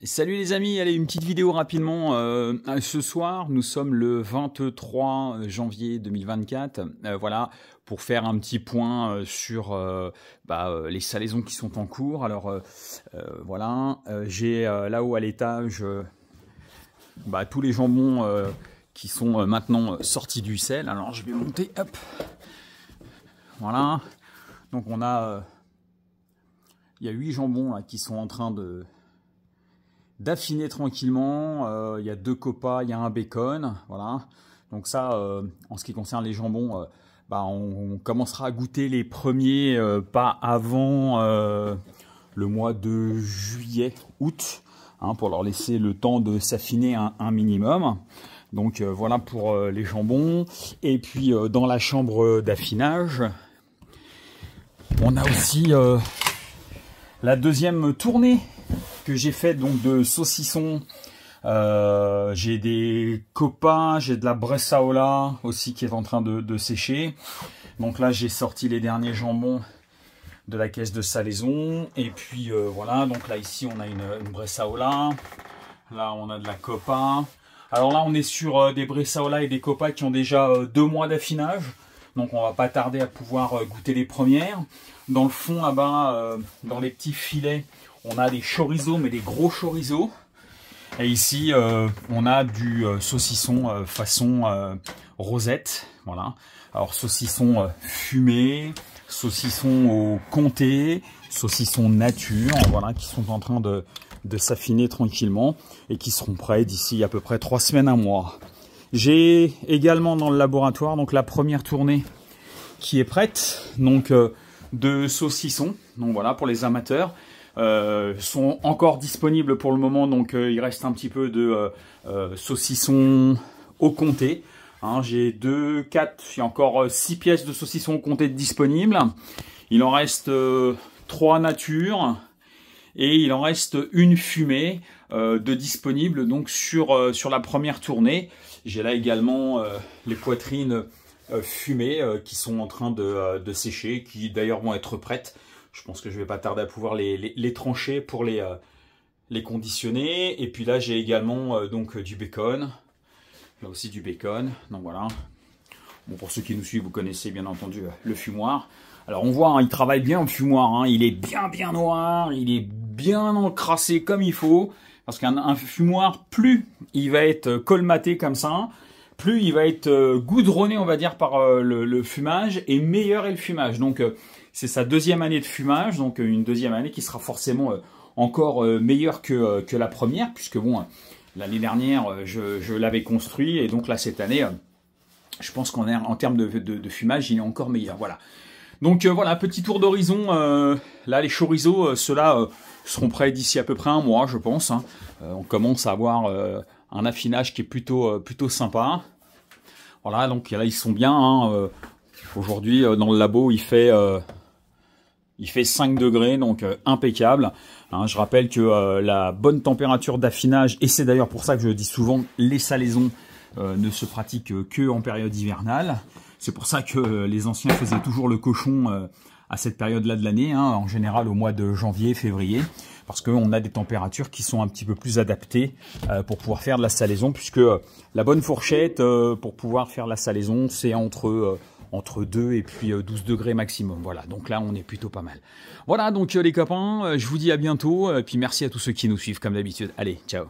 Salut les amis, allez, une petite vidéo rapidement. Ce soir, nous sommes le 23 janvier 2024. Voilà, pour faire un petit point sur les salaisons qui sont en cours. Alors voilà, j'ai là-haut à l'étage tous les jambons qui sont maintenant sortis du sel. Alors je vais monter, hop. Voilà, donc on a, il y a 8 jambons là, qui sont en train d'affiner tranquillement. Il y a 2 copas, il y a un bacon, voilà. Donc ça, en ce qui concerne les jambons, on commencera à goûter les premiers pas avant le mois de juillet, août, pour leur laisser le temps de s'affiner un minimum. Donc voilà pour les jambons. Et puis dans la chambre d'affinage, on a aussi la deuxième tournée que j'ai fait donc de saucissons. J'ai des copas, j'ai de la bressaola aussi qui est en train de sécher. Donc là j'ai sorti les derniers jambons de la caisse de salaison. Et puis voilà, donc là ici on a une bressaola. Là on a de la copa. Alors là on est sur des bressaola et des copas qui ont déjà 2 mois d'affinage. Donc on va pas tarder à pouvoir goûter les premières. Dans le fond là-bas, dans les petits filets, on a des chorizo, mais des gros chorizo. Et ici, on a du saucisson façon rosette. Voilà. Alors saucisson fumé, saucisson au comté, saucisson nature, voilà, qui sont en train de s'affiner tranquillement et qui seront prêts d'ici à peu près 3 semaines, 1 mois. J'ai également dans le laboratoire donc la première tournée qui est prête, donc de saucissons. Donc voilà, pour les amateurs. Sont encore disponibles pour le moment, donc il reste un petit peu de saucissons au comté. J'ai 2, 4, il y a encore 6 pièces de saucissons au comté disponibles. Il en reste 3 nature et il en reste une fumée de disponible donc sur la première tournée. J'ai là également les poitrines fumées qui sont en train de sécher, qui d'ailleurs vont être prêtes. Je pense que je vais pas tarder à pouvoir les trancher pour les conditionner. Et puis là, j'ai également donc du bacon. Là aussi du bacon. Donc voilà. Bon, pour ceux qui nous suivent, vous connaissez bien entendu le fumoir. Alors on voit, il travaille bien le fumoir. Il est bien noir. Il est bien encrassé comme il faut. Parce qu'un fumoir, plus il va être colmaté comme ça, plus il va être goudronné, on va dire, par le fumage, et meilleur est le fumage. Donc c'est sa 2e année de fumage, donc une 2e année qui sera forcément encore meilleure que la première, puisque bon, l'année dernière, je l'avais construit, et donc là, cette année, je pense qu'en termes de fumage, il est encore meilleur. Voilà. Donc voilà, petit tour d'horizon. Là, les chorizo, ceux-là seront prêts d'ici à peu près 1 mois, je pense. On commence à avoir un affinage qui est plutôt sympa. Voilà, donc là, ils sont bien. Aujourd'hui, dans le labo, il fait 5 degrés, donc impeccable. Je rappelle que la bonne température d'affinage, et c'est d'ailleurs pour ça que je dis souvent, les salaisons ne se pratiquent que en période hivernale. C'est pour ça que les anciens faisaient toujours le cochon à cette période-là de l'année, en général au mois de janvier, février, parce qu'on a des températures qui sont un petit peu plus adaptées pour pouvoir faire de la salaison, puisque la bonne fourchette pour pouvoir faire la salaison, c'est entre 2 et puis 12 degrés maximum. Voilà, donc là on est plutôt pas mal. Voilà, donc les copains, je vous dis à bientôt, et puis merci à tous ceux qui nous suivent comme d'habitude. Allez, ciao.